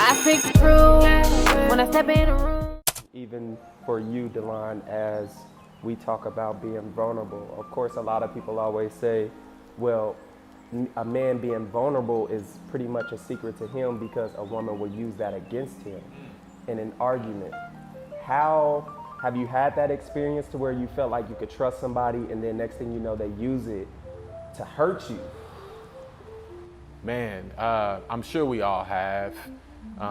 I speak the truth when I step in the room. Even for you, Delon, as we talk about being vulnerable, of course, a lot of people always say, well, a man being vulnerable is pretty much a secret to him because a woman will use that against him in an argument. How have you had that experience to where you felt like you could trust somebody and then next thing you know, they use it to hurt you? Man, I'm sure we all have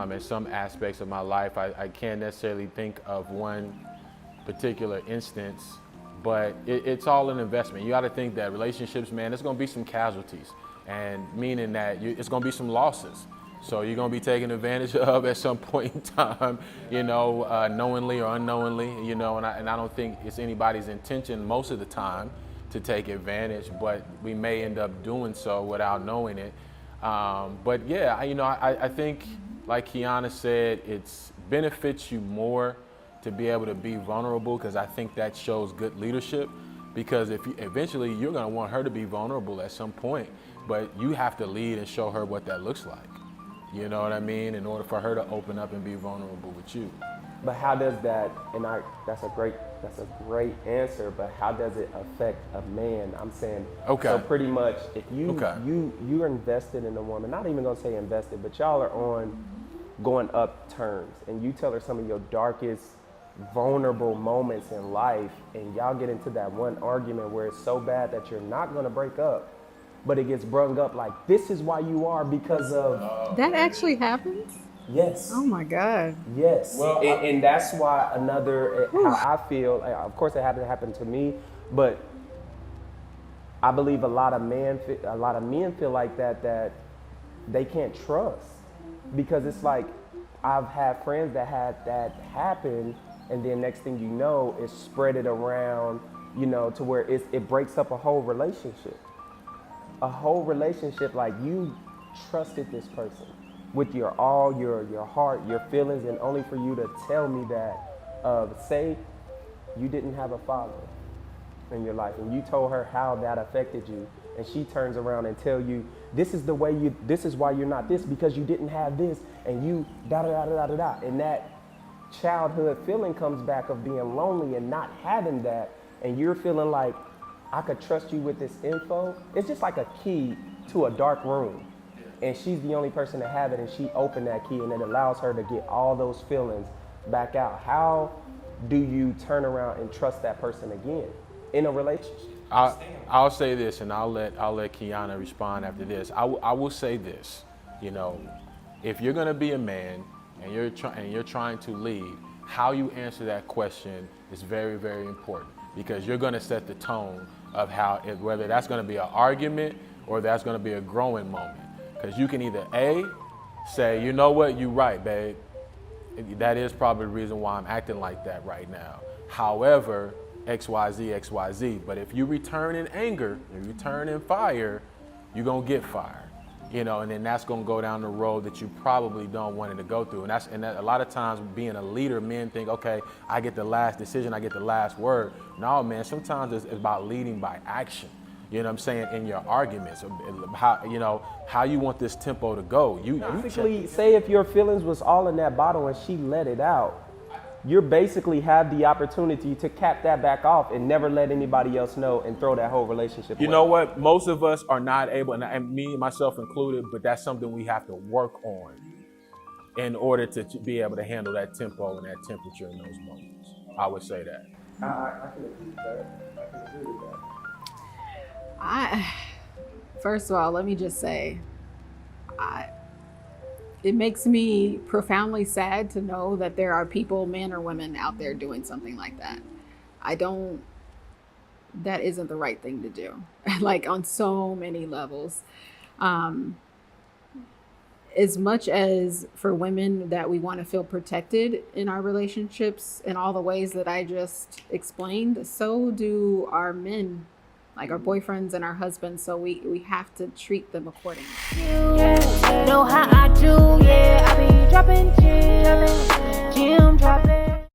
in some aspects of my life. I can't necessarily think of one particular instance, but it's all an investment. You got to think that relationships, man, there's going to be some casualties, and meaning that it's going to be some losses. So you're going to be taken advantage of at some point in time, knowingly or unknowingly, and I don't think it's anybody's intention most of the time to take advantage, but we may end up doing so without knowing it. But yeah, I think, like Keyonna said, it benefits you more to be able to be vulnerable, because I think that shows good leadership. Because eventually you're going to want her to be vulnerable at some point, but you have to lead and show her what that looks like. You know what I mean? In order for her to open up and be vulnerable with you. But how does that, and that's a great answer, but how does it affect a man? I'm saying, okay. So pretty much if you're invested in a woman, not even gonna say invested, but y'all are on going up terms, and you tell her some of your darkest, vulnerable moments in life, and y'all get into that one argument where it's so bad that you're not gonna break up, but it gets brung up like, this is why you are because of... That actually happens? Yes. Oh my God. Yes. Well, and that's why how I feel, of course it hasn't happened to me, but I believe a lot of men feel like that they can't trust, because it's like, I've had friends that had that happen, and then next thing you know, it's spread it around, to where it breaks up a whole relationship. A whole relationship, like you trusted this person with your all, your heart, your feelings, and only for you to tell me that, say you didn't have a father in your life, and you told her how that affected you, and she turns around and tell you, this is why you're not this, because you didn't have this, and you da-da-da-da-da-da, and that childhood feeling comes back of being lonely and not having that, and you're feeling like, I could trust you with this info. It's just like a key to a dark room, and she's the only person to have it, and she opened that key, and it allows her to get all those feelings back out. How do you turn around and trust that person again in a relationship? I'll say this, and I'll let Keyonna respond after this. I will say this, if you're gonna be a man and you're trying to lead, how you answer that question is very, very important, because you're gonna set the tone of whether that's gonna be an argument or that's gonna be a growing moment. Because you can either A, say, you know what, you're right, babe. That is probably the reason why I'm acting like that right now. However, XYZ, XYZ. But if you return in anger, you return in fire, you're gonna get fired. And then that's gonna go down the road that you probably don't want it to go through. And that a lot of times being a leader, men think, okay, I get the last decision, I get the last word. No, man, sometimes it's about leading by action. You know what I'm saying? In your arguments, how you want this tempo to go. Basically, say if your feelings was all in that bottle and she let it out, you basically have the opportunity to cap that back off and never let anybody else know and throw that whole relationship away. You know what? Most of us are not able, and me, myself included, but that's something we have to work on in order to be able to handle that tempo and that temperature in those moments. I would say that. I can agree with that. I can agree with that. First of all, let me just say, it makes me profoundly sad to know that there are people, men or women, out there doing something like that. That isn't the right thing to do, like on so many levels. As much as for women that we want to feel protected in our relationships in all the ways that I just explained, so do our men, like our boyfriends and our husbands. So we have to treat them accordingly. You know how I do, yeah. I be dropping gems, dropping.